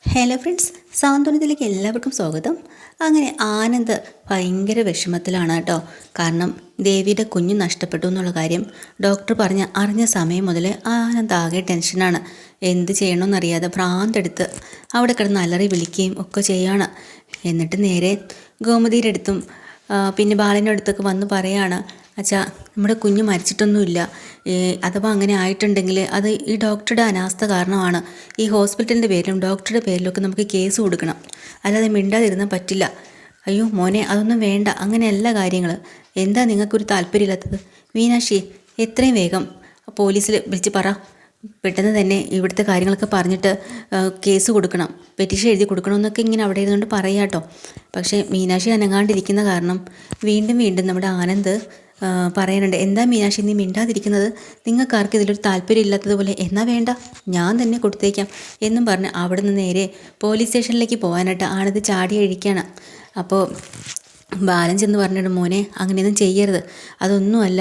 Hello friends, സാന്ത്വനത്തിലേക്ക് എല്ലാവർക്കും സ്വാഗതം. അങ്ങനെ ആനന്ദ് ഭയങ്കര വിഷമത്തിലാണ് കേട്ടോ. കാരണം ദേവിയുടെ കുഞ്ഞ് നഷ്ടപ്പെട്ടു എന്നുള്ള കാര്യം ഡോക്ടർ അറിഞ്ഞ സമയം മുതൽ ആനന്ദ് ആകെ ടെൻഷനാണ്. എന്ത് ചെയ്യണമെന്നറിയാതെ ഭ്രാന്തെടുത്ത് അവിടെ കിടന്ന് അലറി വിളിക്കുകയും ഒക്കെ ചെയ്യാണ്. എന്നിട്ട് നേരെ ഗോമതിയുടെ അടുത്തും പിന്നെ ബാലൻ്റെ അടുത്തൊക്കെ വന്ന് പറയാണ്, അച്ഛാ നമ്മുടെ കുഞ്ഞ് മരിച്ചിട്ടൊന്നുമില്ല, അഥവാ അങ്ങനെ ആയിട്ടുണ്ടെങ്കിൽ അത് ഈ ഡോക്ടറുടെ അനാസ്ഥ കാരണമാണ്. ഈ ഹോസ്പിറ്റലിൻ്റെ പേരിലും ഡോക്ടറുടെ പേരിലൊക്കെ നമുക്ക് കേസ് കൊടുക്കണം, അല്ലാതെ മിണ്ടാതിരുന്നാൽ പറ്റില്ല. അയ്യോ മോനെ, അതൊന്നും വേണ്ട, അങ്ങനെയല്ല കാര്യങ്ങൾ. എന്താ നിങ്ങൾക്കൊരു താല്പര്യമില്ലാത്തത്? മീനാക്ഷി, എത്രയും വേഗം പോലീസിൽ വിളിച്ച് പറ. പെട്ടെന്ന് തന്നെ ഇവിടുത്തെ കാര്യങ്ങളൊക്കെ പറഞ്ഞിട്ട് കേസ് കൊടുക്കണം, പെറ്റീഷൻ എഴുതി കൊടുക്കണമെന്നൊക്കെ ഇങ്ങനെ അവിടെ ഇരുന്നുകൊണ്ട് പറയാട്ടോ. പക്ഷേ മീനാക്ഷി അനങ്ങാണ്ടിരിക്കുന്ന കാരണം വീണ്ടും വീണ്ടും നമ്മുടെ ആനന്ദ് പറയാനുണ്ട്, എന്താ മീനാക്ഷി നീ മിണ്ടാതിരിക്കുന്നത്? നിങ്ങൾക്കാർക്ക് ഇതിലൊരു താല്പര്യം ഇല്ലാത്തതുപോലെ. എന്നാ വേണ്ട, ഞാൻ തന്നെ കൊടുത്തേക്കാം എന്നും പറഞ്ഞ് അവിടെ നിന്ന് നേരെ പോലീസ് സ്റ്റേഷനിലേക്ക് പോകാനായിട്ട് ആനന്ദ് ചാടി കഴിക്കുകയാണ്. അപ്പോൾ ബാലൻ ചെന്ന് പറഞ്ഞിട്ട്, മോനെ അങ്ങനെയൊന്നും ചെയ്യരുത്, അതൊന്നുമല്ല,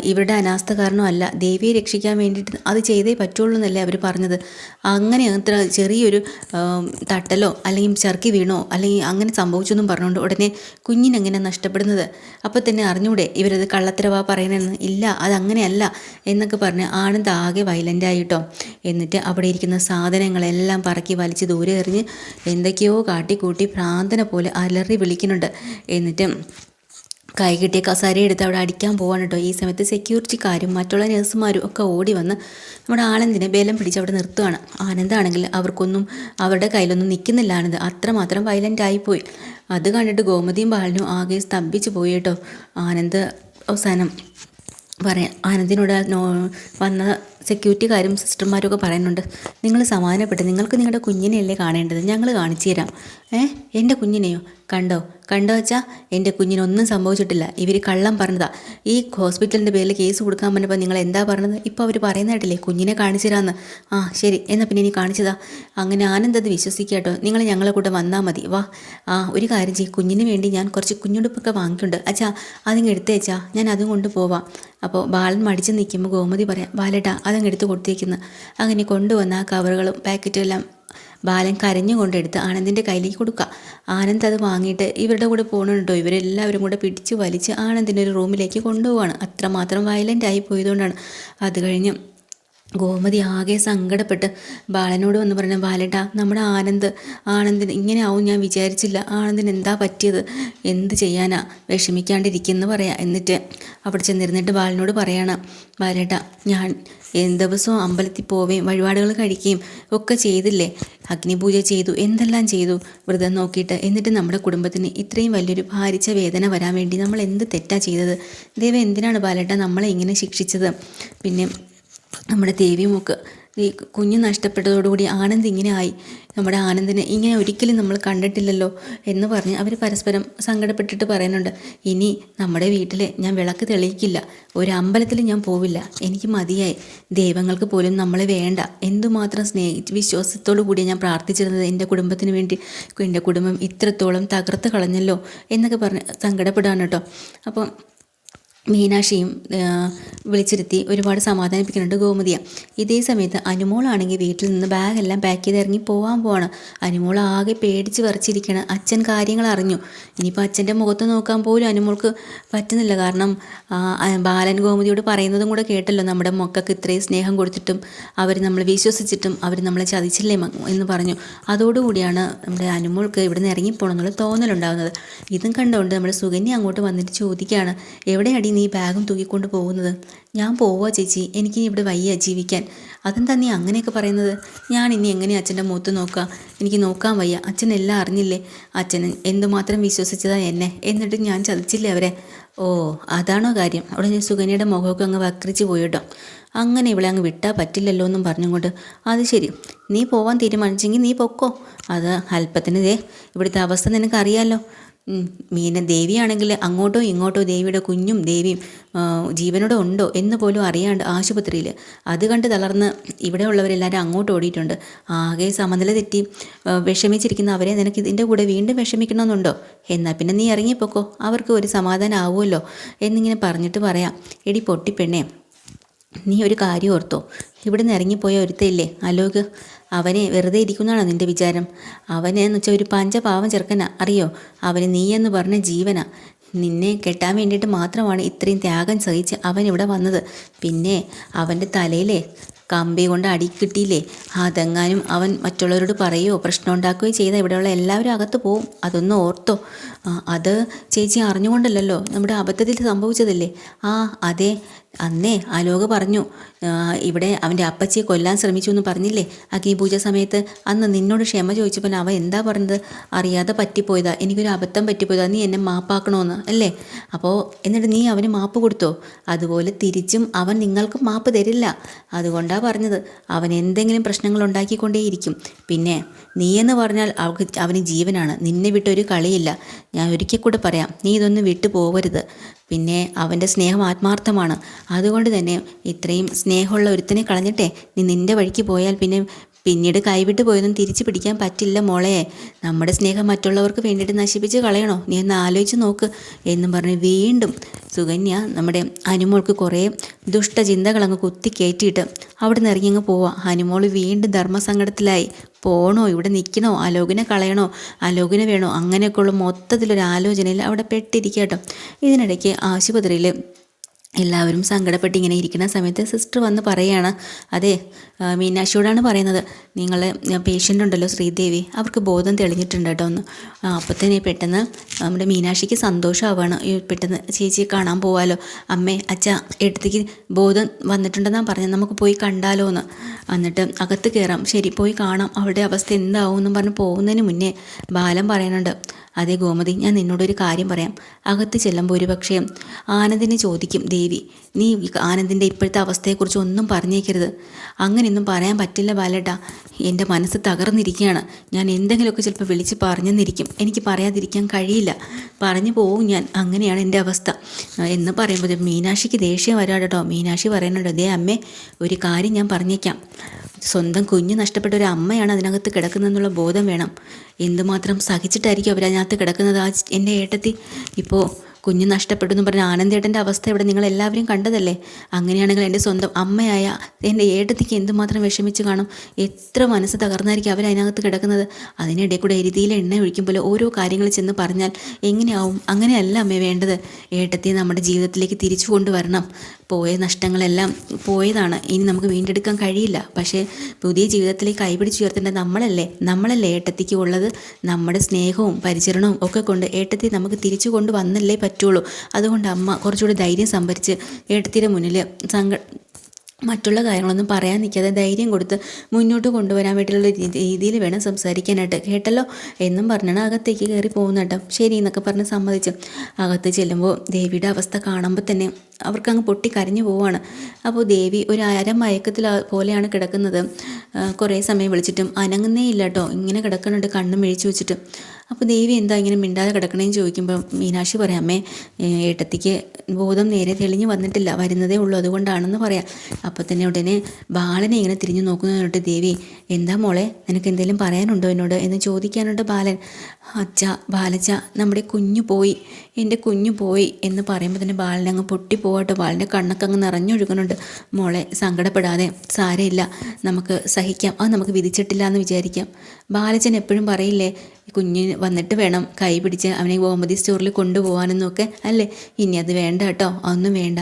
ഇവരുടെ അനാസ്ഥ കാരണമല്ല, ദേവിയെ രക്ഷിക്കാൻ വേണ്ടിയിട്ട് അത് ചെയ്തേ പറ്റുള്ളൂ എന്നല്ലേ അവർ പറഞ്ഞത്. അങ്ങനെ അത്ര ചെറിയൊരു തട്ടലോ അല്ലെങ്കിൽ ചർക്കി വീണോ അല്ലെങ്കിൽ അങ്ങനെ സംഭവിച്ചൊന്നും പറഞ്ഞുകൊണ്ട് ഉടനെ കുഞ്ഞിനെങ്ങനെ നഷ്ടപ്പെടുന്നത്? അപ്പോൾ തന്നെ അറിഞ്ഞൂടെ ഇവരത് കള്ളത്തരവാ പറയണമെന്ന്? ഇല്ല, അതങ്ങനെയല്ല എന്നൊക്കെ പറഞ്ഞ് ആനന്ദ് ആകെ വയലൻ്റായിട്ടോ. എന്നിട്ട് അവിടെ ഇരിക്കുന്ന സാധനങ്ങളെല്ലാം പറക്കി വലിച്ച് ദൂരെ എറിഞ്ഞ് എന്തൊക്കെയോ കാട്ടിക്കൂട്ടി ഭ്രാന്തനെ പോലെ അലറി വിളിക്കുന്നുണ്ട്. എന്നിട്ട് കൈ കിട്ടിയ കസാര എടുത്ത് അവിടെ അടിക്കാൻ പോവാണ് കേട്ടോ. ഈ സമയത്ത് സെക്യൂരിറ്റിക്കാരും മറ്റുള്ള നഴ്സുമാരും ഒക്കെ ഓടി വന്ന് നമ്മുടെ ആനന്ദിനെ ബലം പിടിച്ച് അവിടെ നിർത്തുകയാണ്. ആനന്ദാണെങ്കിൽ അവർക്കൊന്നും അവരുടെ കയ്യിലൊന്നും നിൽക്കുന്നില്ല. ആനന്ദ് അത്രമാത്രം വയലൻ്റ് ആയിപ്പോയി. അത് കണ്ടിട്ട് ഗോമതിയും ബാലനും ആകെ സ്തംഭിച്ച് പോയി കേട്ടോ. ആനന്ദ് അവസാനം ആനന്ദിനോട് വന്ന സെക്യൂരിറ്റിക്കാരും സിസ്റ്റർമാരും ഒക്കെ പറയുന്നുണ്ട്, നിങ്ങൾ സമാധാനപ്പെട്ട്, നിങ്ങൾക്ക് നിങ്ങളുടെ കുഞ്ഞിനെയല്ലേ കാണേണ്ടത്, ഞങ്ങൾ കാണിച്ചു തരാം. എൻ്റെ കുഞ്ഞിനെയോ? കണ്ടോ വെച്ചാൽ എൻ്റെ കുഞ്ഞിനൊന്നും സംഭവിച്ചിട്ടില്ല, ഇവർ കള്ളം പറഞ്ഞതാ. ഈ ഹോസ്പിറ്റലിൻ്റെ പേരിൽ കേസ് കൊടുക്കാൻ പറഞ്ഞപ്പോൾ നിങ്ങൾ എന്താ പറഞ്ഞത്? ഇപ്പോൾ അവർ പറയുന്നതായിട്ടില്ലേ കുഞ്ഞിനെ കാണിച്ചു തരാമെന്ന്. ആ ശരി, എന്നാൽ പിന്നെ ഇനി കാണിച്ചതാ. അങ്ങനെ ആനന്ദ് അത് വിശ്വസിക്കാട്ടോ. നിങ്ങൾ ഞങ്ങളെ കൂടെ വന്നാൽ മതി, വാ. ഒരു കാര്യം ചെയ്യും, കുഞ്ഞിന് വേണ്ടി ഞാൻ കുറച്ച് കുഞ്ഞുടുപ്പൊക്കെ വാങ്ങിയിട്ടുണ്ട്, അച്ഛാ അതിങ്ങ് എടുത്തേച്ചാ, ഞാൻ അതും കൊണ്ട് പോവാം. അപ്പോൾ ബാലൻ മടിച്ച് നിൽക്കുമ്പോൾ ഗോമതി പറയാം, ബാലേട്ടാ അതങ്ങ് എടുത്ത് കൊടുത്തേക്കുന്നു. അങ്ങനെ കൊണ്ടുവന്ന ആ കവറുകളും പാക്കറ്റും എല്ലാം ബാലൻ കരഞ്ഞുകൊണ്ടെടുത്ത് ആനന്ദിൻ്റെ കയ്യിലേക്ക് കൊടുക്കുക. ആനന്ദ് അത് വാങ്ങിയിട്ട് ഇവരുടെ കൂടെ പോകണുണ്ടോ. ഇവരെല്ലാവരും കൂടെ പിടിച്ച് വലിച്ച് ആനന്ദിൻ്റെ ഒരു റൂമിലേക്ക് കൊണ്ടുപോവാണ്. അത്രമാത്രം വയലൻ്റ് ആയി പോയതുകൊണ്ടാണ്. അത് കഴിഞ്ഞ് ഗോമതി ആകെ സങ്കടപ്പെട്ട് ബാലനോട് വന്ന് പറഞ്ഞു, ബാലേട്ടാ നമ്മുടെ ആനന്ദിന് ഇങ്ങനെ ആവും ഞാൻ വിചാരിച്ചില്ല, ആനന്ദിന് എന്താ പറ്റിയത്, എന്ത് ചെയ്യാനാ, വിഷമിക്കാണ്ടിരിക്കുമെന്ന് പറയാം. എന്നിട്ട് അവിടെ ചെന്നിരുന്നിട്ട് ബാലനോട് പറയണം, ബാലേട്ടാ ഞാൻ ദിവസവും അമ്പലത്തിൽ പോവുകയും വഴിപാടുകൾ കഴിക്കുകയും ഒക്കെ ചെയ്തില്ലേ, അഗ്നിപൂജ ചെയ്തു, എന്തെല്ലാം ചെയ്തു വ്രതം നോക്കിയിട്ട്. എന്നിട്ട് നമ്മുടെ കുടുംബത്തിന് ഇത്രയും വലിയൊരു ഭാരിച്ച വേദന വരാൻ വേണ്ടി നമ്മൾ എന്ത് തെറ്റാ ചെയ്തത്? ദൈവം എന്തിനാണ് ബാലേട്ടാ നമ്മളെ ഇങ്ങനെ ശിക്ഷിച്ചത്? പിന്നെ നമ്മുടെ ദേവിയുമൊക്കെ ഈ കുഞ്ഞ് നഷ്ടപ്പെട്ടതോടുകൂടി ആനന്ദ് ഇങ്ങനെ ആയി, നമ്മുടെ ആനന്ദിനെ ഇങ്ങനെ ഒരിക്കലും നമ്മൾ കണ്ടിട്ടില്ലല്ലോ എന്ന് പറഞ്ഞ് അവർ പരസ്പരം സങ്കടപ്പെട്ടിട്ട് പറയുന്നുണ്ട്, ഇനി നമ്മുടെ വീട്ടിൽ ഞാൻ വിളക്ക് തെളിയിക്കില്ല, ഒരു അമ്പലത്തിൽ ഞാൻ പോവില്ല, എനിക്ക് മതിയായി, ദൈവങ്ങൾക്ക് പോലും നമ്മളെ വേണ്ട, എന്തുമാത്രം വിശ്വാസത്തോടു കൂടി ഞാൻ പ്രാർത്ഥിച്ചിരുന്നത് എൻ്റെ കുടുംബത്തിന് വേണ്ടി, എൻ്റെ കുടുംബം ഇത്രത്തോളം തകർത്ത് കളഞ്ഞല്ലോ എന്നൊക്കെ പറഞ്ഞ് സങ്കടപ്പെടുകയാണ് കേട്ടോ. അപ്പം മീനാക്ഷിയും വിളിച്ചിരുത്തി ഒരുപാട് സമാധാനിപ്പിക്കുന്നുണ്ട് ഗോമതിയെ. ഇതേ സമയത്ത് അനുമോളാണെങ്കിൽ വീട്ടിൽ നിന്ന് ബാഗെല്ലാം പാക്ക് ചെയ്ത് ഇറങ്ങി പോവാണ്. അനുമോൾ ആകെ പേടിച്ച് വിറച്ചിരിക്കുകയാണ്. അച്ഛൻ കാര്യങ്ങൾ അറിഞ്ഞു. ഇനിയിപ്പോൾ അച്ഛൻ്റെ മുഖത്ത് നോക്കാൻ പോലും അനുമോൾക്ക് പറ്റുന്നില്ല. കാരണം ബാലൻ ഗോമതിയോട് പറയുന്നതും കൂടെ കേട്ടല്ലോ, നമ്മുടെ മക്കൾക്ക് ഇത്രയും സ്നേഹം കൊടുത്തിട്ടും അവർ നമ്മൾ വിശ്വസിച്ചിട്ടും അവർ നമ്മളെ ചതിച്ചില്ലേ എന്ന് പറഞ്ഞു. അതോടുകൂടിയാണ് നമ്മുടെ അനുമോൾക്ക് ഇവിടെ നിന്ന് ഇറങ്ങിപ്പോകണം എന്നുള്ള തോന്നലുണ്ടാകുന്നത്. ഇതും കണ്ടുകൊണ്ട് നമ്മുടെ സുകന്യ അങ്ങോട്ട് വന്നിട്ട് ചോദിക്കുകയാണ്, എവിടെയടി നീ ബാഗും തൂക്കിക്കൊണ്ട് പോകുന്നത്? ഞാൻ പോവാ ചേച്ചി, എനിക്ക് ഇവിടെ വയ്യ ജീവിക്കാൻ. അതെന്താ നീ അങ്ങനെയൊക്കെ പറയുന്നത്? ഞാൻ ഇനി എങ്ങനെ അച്ഛൻ്റെ മുഖത്ത് നോക്കുക? എനിക്ക് നോക്കാൻ വയ്യ. അച്ഛൻ എല്ലാം അറിഞ്ഞില്ലേ? അച്ഛൻ എന്തുമാത്രം വിശ്വസിച്ചതാ എന്നെ, എന്നിട്ട് ഞാൻ ചതിച്ചില്ലേ അവരെ? ഓ അതാണോ കാര്യം? അവിടെ ഞാൻ സുകന്യയുടെ മുഖമൊക്കെ അങ്ങ് വക്രിച്ച് പോയിട്ടോ. അങ്ങനെ ഇവിടെ അങ്ങ് വിട്ടാൽ പറ്റില്ലല്ലോ എന്നും പറഞ്ഞുകൊണ്ട്, അത് ശരി, നീ പോവാൻ തീരുമാനിച്ചെങ്കിൽ നീ പൊക്കോ. അത് അല്പത്തിന് ഇവിടുത്തെ അവസ്ഥ നിനക്കറിയാമല്ലോ. ദേവിയാണെങ്കിൽ അങ്ങോട്ടോ ഇങ്ങോട്ടോ ദേവിയുടെ കുഞ്ഞും ദേവിയും ജീവനോടെ ഉണ്ടോ എന്ന് പോലും അറിയാണ്ട് ആശുപത്രിയിൽ. അത് കണ്ട് തളർന്ന് ഇവിടെയുള്ളവരെല്ലാവരും അങ്ങോട്ട് ഓടിയിട്ടുണ്ട്. ആകെ സമനില തെറ്റി വിഷമിച്ചിരിക്കുന്ന അവരെ നിനക്ക് ഇതിൻ്റെ കൂടെ വീണ്ടും വിഷമിക്കണമെന്നുണ്ടോ? എന്നാൽ പിന്നെ നീ ഇറങ്ങിപ്പോക്കോ, അവർക്ക് ഒരു സമാധാനം ആവുമല്ലോ എന്നിങ്ങനെ പറഞ്ഞിട്ട് പറയാം. എടി പൊട്ടിപ്പെണ്ണേ, നീ ഒരു കാര്യം ഓർത്തോ, ഇവിടെ നിന്ന് ഇറങ്ങിപ്പോയ ഒരുത്തയില്ലേ അലോക്, അവനെ വെറുതെ ഇരിക്കുന്നതാണോ നിൻ്റെ വിചാരം? അവനെന്ന് വെച്ചാൽ ഒരു പഞ്ചപാവം ചെറുക്കനാ, അറിയോ? അവന് നീയെന്ന് പറഞ്ഞ ജീവനാ. നിന്നെ കെട്ടാൻ വേണ്ടിയിട്ട് മാത്രമാണ് ഇത്രയും ത്യാഗം സഹിച്ച് അവൻ ഇവിടെ വന്നത്. പിന്നെ അവൻ്റെ തലയിലെ കമ്പി കൊണ്ട് അടി കിട്ടിയില്ലേ, അതെങ്ങാനും അവൻ മറ്റുള്ളവരോട് പറയുകയോ പ്രശ്നം ഉണ്ടാക്കുകയോ ചെയ്താൽ ഇവിടെയുള്ള എല്ലാവരും അകത്ത് പോവും. അതൊന്ന് ഓർത്തോ. അത് ചേച്ചി അറിഞ്ഞുകൊണ്ടല്ലോ, നമ്മുടെ അബദ്ധത്തിൽ സംഭവിച്ചതല്ലേ? അതെ, അന്നേ ആലോക പറഞ്ഞു, ഇവിടെ അവൻ്റെ അപ്പച്ചിയെ കൊല്ലാൻ ശ്രമിച്ചു എന്ന് പറഞ്ഞില്ലേ അഗ്നിപൂജ സമയത്ത്? അന്ന് നിന്നോട് ക്ഷമ ചോദിച്ചപ്പോൾ അവൻ എന്താ പറഞ്ഞത്? അറിയാതെ പറ്റിപ്പോയതാ, എനിക്കൊരു അബദ്ധം പറ്റിപ്പോയതാ, നീ എന്നെ മാപ്പാക്കണമെന്ന് അല്ലേ? അപ്പോൾ എന്നിട്ട് നീ അവന് മാപ്പ് കൊടുത്തോ? അതുപോലെ തിരിച്ചും അവൻ നിങ്ങൾക്ക് മാപ്പ് തരില്ല. അതുകൊണ്ടാണ് പറഞ്ഞത്, അവൻ എന്തെങ്കിലും പ്രശ്നങ്ങൾ ഉണ്ടാക്കിക്കൊണ്ടേയിരിക്കും. പിന്നെ നീയെന്ന് പറഞ്ഞാൽ അവന് ജീവനാണ്. നിന്നെ വിട്ടൊരു കളിയില്ല. ഞാൻ ഒരിക്കൽ കൂടെ പറയാം, നീ ഇതൊന്നും വിട്ടു പോകരുത്. പിന്നെ അവൻ്റെ സ്നേഹം ആത്മാർത്ഥമാണ്. അതുകൊണ്ട് തന്നെ ഇത്രയും സ്നേഹമുള്ള ഒരുത്തനെ കളഞ്ഞിട്ടേ നീ നിൻ്റെ വഴിക്ക് പോയാൽ പിന്നീട് കൈവിട്ട് പോയൊന്നും തിരിച്ചു പിടിക്കാൻ പറ്റില്ല മോളെ. നമ്മുടെ സ്നേഹം മറ്റുള്ളവർക്ക് വേണ്ടിയിട്ട് നശിപ്പിച്ച് കളയണോ? നീ ഒന്ന് ആലോചിച്ച് നോക്ക് എന്നും പറഞ്ഞ് വീണ്ടും സുകന്യ നമ്മുടെ അനുമോൾക്ക് കുറേ ദുഷ്ടചിന്തകളങ്ങ് കുത്തി കയറ്റിയിട്ട് അവിടെ നിന്ന് ഇറങ്ങിയങ്ങ് പോവാം. അനുമോൾ വീണ്ടും ധർമ്മസങ്കടത്തിലായി. പോണോ, ഇവിടെ നിൽക്കണോ, അലോകിനെ കളയണോ, അലോകിനെ വേണോ, അങ്ങനെയൊക്കെയുള്ള മൊത്തത്തിലൊരു ആലോചനയിൽ അവിടെ പെട്ടിരിക്കട്ടോ. ഇതിനിടയ്ക്ക് ആശുപത്രിയിൽ എല്ലാവരും സങ്കടപ്പെട്ട് ഇങ്ങനെ ഇരിക്കുന്ന സമയത്ത് സിസ്റ്റർ വന്ന് പറയുകയാണ്, അതെ മീനാക്ഷിയോടാണ് പറയുന്നത്, നിങ്ങൾ പേഷ്യൻ്റ് ഉണ്ടല്ലോ ശ്രീദേവി, അവർക്ക് ബോധം തെളിഞ്ഞിട്ടുണ്ട് കേട്ടോ ഒന്ന്. അപ്പോൾ തന്നെ പെട്ടെന്ന് നമ്മുടെ മീനാക്ഷിക്ക് സന്തോഷമാവാണ്. പെട്ടെന്ന് ചേച്ചിയെ കാണാൻ പോവാലോ, അമ്മേ അച്ഛ എടുത്തേക്ക് ബോധം വന്നിട്ടുണ്ടെന്നാണ് പറഞ്ഞത്, നമുക്ക് പോയി കണ്ടാലോ എന്ന്. എന്നിട്ട് അകത്ത് കയറാം, ശരി പോയി കാണാം, അവരുടെ അവസ്ഥ എന്താവും എന്നും പറഞ്ഞ് പോകുന്നതിന് മുന്നേ ബാലൻ പറയുന്നുണ്ട്, അതെ ഗോമതി, ഞാൻ നിന്നോടൊരു കാര്യം പറയാം. അകത്ത് ചെല്ലുമ്പോൾ ഒരു പക്ഷേ ആനന്ദിനെ ചോദിക്കും ദേവി, നീ ആനന്ദിൻ്റെ ഇപ്പോഴത്തെ അവസ്ഥയെക്കുറിച്ച് ഒന്നും പറഞ്ഞേക്കരുത്. അങ്ങനെയൊന്നും പറയാൻ പറ്റില്ല ബാലേട്ടാ, എൻ്റെ മനസ്സ് തകർന്നിരിക്കുകയാണ്. ഞാൻ എന്തെങ്കിലുമൊക്കെ ചിലപ്പോൾ വിളിച്ച് പറഞ്ഞെന്നിരിക്കും, എനിക്ക് പറയാതിരിക്കാൻ കഴിയില്ല, പറഞ്ഞു പോവും ഞാൻ, അങ്ങനെയാണ് എൻ്റെ അവസ്ഥ എന്ന് പറയുമ്പോൾ മീനാക്ഷിക്ക് ദേഷ്യം വരാം കേട്ടോ. മീനാക്ഷി പറയുന്നുണ്ട്, ദേ അമ്മേ, ഒരു കാര്യം ഞാൻ പറഞ്ഞേക്കാം, സ്വന്തം കുഞ്ഞ് നഷ്ടപ്പെട്ട ഒരു അമ്മയാണ് അതിനകത്ത് കിടക്കുന്നതെന്നുള്ള ബോധം വേണം. എന്തുമാത്രം സഹിച്ചിട്ടായിരിക്കും അവരതിനകത്ത് കിടക്കുന്നത്. എൻ്റെ ഏട്ടത്തി ഇപ്പോൾ കുഞ്ഞ് നഷ്ടപ്പെട്ടെന്ന് പറഞ്ഞ ആനന്ദേട്ടൻ്റെ അവസ്ഥ ഇവിടെ നിങ്ങളെല്ലാവരും കണ്ടതല്ലേ. അങ്ങനെയാണെങ്കിൽ എൻ്റെ സ്വന്തം അമ്മയായ എൻ്റെ ഏട്ടത്തിക്ക് എന്തുമാത്രം വിഷമിച്ച് കാണും, എത്ര മനസ്സ് തകർന്നായിരിക്കും അവരതിനകത്ത് കിടക്കുന്നത്. അതിനിടെ കൂടെ എരുതിയിൽ എണ്ണ ഒഴിക്കുമ്പോൾ ഓരോ കാര്യങ്ങൾ ചെന്ന് പറഞ്ഞാൽ എങ്ങനെയാവും? അങ്ങനെയല്ല അമ്മേ വേണ്ടത്. ഏട്ടത്തി നമ്മുടെ ജീവിതത്തിലേക്ക് തിരിച്ചു കൊണ്ടുവരണം. പോയ നഷ്ടങ്ങളെല്ലാം പോയതാണ്, ഇനി നമുക്ക് വീണ്ടെടുക്കാൻ കഴിയില്ല. പക്ഷേ പുതിയ ജീവിതത്തിലേക്ക് കൈപിടിച്ചുയർത്തേണ്ട നമ്മളല്ലേ ഏട്ടത്തിക്ക് ഉള്ളത്. നമ്മുടെ സ്നേഹവും പരിചരണവും ഒക്കെ കൊണ്ട് ഏട്ടത്തി നമുക്ക് തിരിച്ചു കൊണ്ടുവന്നല്ലേ പറ്റുള്ളൂ. അതുകൊണ്ട് അമ്മ കുറച്ചുകൂടി ധൈര്യം സംഭരിച്ച് ഏട്ടത്തിയുടെ മുന്നിൽ മറ്റുള്ള കാര്യങ്ങളൊന്നും പറയാൻ നിൽക്കാതെ ധൈര്യം കൊടുത്ത് മുന്നോട്ട് കൊണ്ടുവരാൻ വേണ്ടിയുള്ള രീതിയിൽ വേണം സംസാരിക്കാനായിട്ട്, കേട്ടല്ലോ എന്നും പറഞ്ഞാണ് അകത്തേക്ക് കയറി പോകുന്നുണ്ട്. ശരി എന്നൊക്കെ പറഞ്ഞ് സമ്മതിച്ചു. അകത്ത് ചെല്ലുമ്പോൾ ദേവിയുടെ അവസ്ഥ കാണുമ്പോൾ തന്നെ അവർക്കങ്ങ് പൊട്ടി കരഞ്ഞു പോവാണ്. അപ്പോൾ ദേവി ഒരു അരമയക്കത്തിൽ പോലെയാണ് കിടക്കുന്നത്. കുറേ സമയം വിളിച്ചിട്ടും അനങ്ങുന്നേ ഇല്ല കേട്ടോ, ഇങ്ങനെ കിടക്കുന്നുണ്ട് കണ്ണും മിഴിച്ചു വെച്ചിട്ട്. അപ്പോൾ ദേവി എന്താ ഇങ്ങനെ മിണ്ടാതെ കിടക്കണേന്ന് ചോദിക്കുമ്പോൾ മീനാക്ഷി പറയാം, അമ്മേ ഏട്ടത്തിക്ക് ബോധം നേരെ തെളിഞ്ഞ് വന്നിട്ടില്ല, വരുന്നതേ ഉള്ളൂ, അതുകൊണ്ടാണെന്ന് പറയാം. അപ്പോൾ തന്നെ ഉടനെ ബാലനെ ഇങ്ങനെ തിരിഞ്ഞു നോക്കുന്നതിനോട്ട് ദേവി, എന്താ മോളെ, നിനക്ക് എന്തെങ്കിലും പറയാനുണ്ടോ എന്നോട് എന്ന് ചോദിക്കാനുണ്ട് ബാലൻ. ബാലച്ച, നമ്മുടെ കുഞ്ഞു പോയി, എൻ്റെ കുഞ്ഞു പോയി എന്ന് പറയുമ്പോൾ തന്നെ ബാലനങ്ങ് പൊട്ടിപ്പോകട്ടോ. ബാലൻ്റെ കണ്ണൊക്കെ അങ്ങ് നിറഞ്ഞൊഴുകുന്നുണ്ട്. മോളെ സങ്കടപ്പെടാതെ, സാരമില്ല, നമുക്ക് സഹിക്കാം, അത് നമുക്ക് വിധിച്ചിട്ടില്ല എന്ന് വിചാരിക്കാം. ബാലച്ചൻ എപ്പോഴും പറയില്ലേ, കുഞ്ഞിന് വന്നിട്ട് വേണം കൈ പിടിച്ച് അവനെ ഗോമതി സ്റ്റോറിൽ കൊണ്ടുപോകാനെന്നൊക്കെ അല്ലേ. ഇനി അത് വേണ്ട കേട്ടോ, അതൊന്നും വേണ്ട.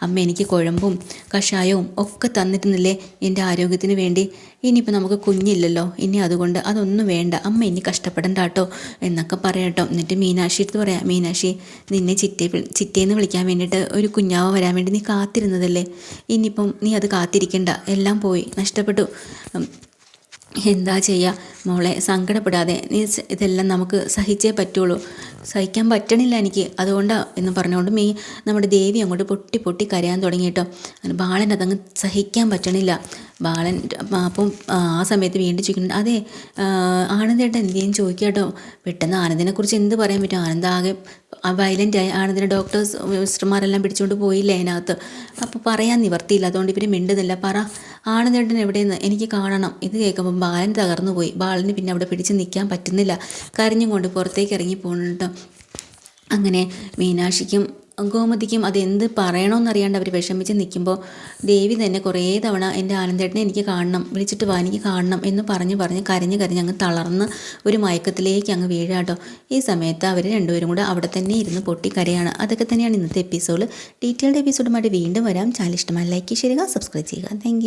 അമ്മ എനിക്ക് കുഴമ്പും കഷായവും ഒക്കെ തന്നിട്ടുന്നില്ലേ എൻ്റെ ആരോഗ്യത്തിന് വേണ്ടി. ഇനിയിപ്പോൾ നമുക്ക് കുഞ്ഞില്ലല്ലോ, ഇനി അതുകൊണ്ട് അതൊന്നും വേണ്ട, അമ്മ ഇനി കഷ്ടപ്പെടണ്ട കേട്ടോ എന്നൊക്കെ പറയാട്ടോ. എന്നിട്ട് മീനാക്ഷി അടുത്ത് പറയാം, മീനാക്ഷി, നിന്നെ ചിറ്റേന്ന് വിളിക്കാൻ വേണ്ടിയിട്ട് ഒരു കുഞ്ഞാവ വരാൻ വേണ്ടി നീ കാത്തിരുന്നതല്ലേ, ഇനിയിപ്പം നീ അത് കാത്തിരിക്കണ്ട, എല്ലാം പോയി, നഷ്ടപ്പെട്ടു. എന്താ ചെയ്യുക മോളെ, സങ്കടപ്പെടാതെ, നീ ഇതെല്ലാം നമുക്ക് സഹിച്ചേ പറ്റുള്ളൂ, സഹിക്കാൻ പറ്റണില്ല എനിക്ക്, അതുകൊണ്ടാണ് എന്ന് പറഞ്ഞുകൊണ്ട് നമ്മുടെ ദേവി അങ്ങോട്ട് പൊട്ടി പൊട്ടി കരയാൻ തുടങ്ങി കേട്ടോ. ബാലൻ അതങ്ങ് സഹിക്കാൻ പറ്റണില്ല. ബാലൻ അപ്പം ആ സമയത്ത് വീണ്ടും ചോദിക്കുന്നുണ്ട്, അതെ ആനന്ദേട്ടൻ എന്തെങ്കിലും ചോദിക്കുക കേട്ടോ. പെട്ടെന്ന് ആനന്ദിനെക്കുറിച്ച് എന്ത് പറയാൻ പറ്റും? ആനന്ദ് ആകെ വയലൻ്റായി. ആനന്ദിനെ ഡോക്ടേഴ്സ് സിസ്റ്റർമാരെല്ലാം പിടിച്ചുകൊണ്ട് പോയില്ലേ അതിനകത്ത്. അപ്പോൾ പറയാൻ നിവർത്തിയില്ല, അതുകൊണ്ട് ഇവർ മിണ്ടുന്നില്ല. പറ ആനന്ദേട്ടൻ എവിടെയെന്ന് എനിക്ക് കാണണം. ഇത് കേൾക്കുമ്പോൾ ബാലൻ തകർന്നു പോയി. ബാലന് പിന്നെ അവിടെ പിടിച്ച് നിൽക്കാൻ പറ്റുന്നില്ല, കരഞ്ഞും കൊണ്ട് പുറത്തേക്ക് ഇറങ്ങി പോകുന്നുണ്ട്. അങ്ങനെ മീനാക്ഷിക്കും ഗോമതിക്കും അതെന്ത് പറയണമെന്നറിയാണ്ട് അവർ വിഷമിച്ച് നിൽക്കുമ്പോൾ ദേവി തന്നെ കുറേ തവണ എൻ്റെ ആനന്ദേട്ടനെ എനിക്ക് കാണണം, വിളിച്ചിട്ട് വാ എനിക്ക് കാണണം എന്ന് പറഞ്ഞ് കരഞ്ഞ് അങ്ങ് തളർന്ന് ഒരു മയക്കത്തിലേക്ക് അങ്ങ് വീഴാട്ടോ. ഈ സമയത്ത് അവർ രണ്ടുപേരും കൂടെ അവിടെ തന്നെ ഇരുന്ന് പൊട്ടിക്കരയാണ്. അതൊക്കെ തന്നെയാണ് ഇന്നത്തെ എപ്പിസോഡ്. ഡീറ്റെയിൽഡ് എപ്പിസോഡുമായിട്ട് വീണ്ടും വരാം. ചാനൽ ഇഷ്ടമായി ലൈക്ക് ചെയ്യുക, സബ്സ്ക്രൈബ് ചെയ്യുക. താങ്ക്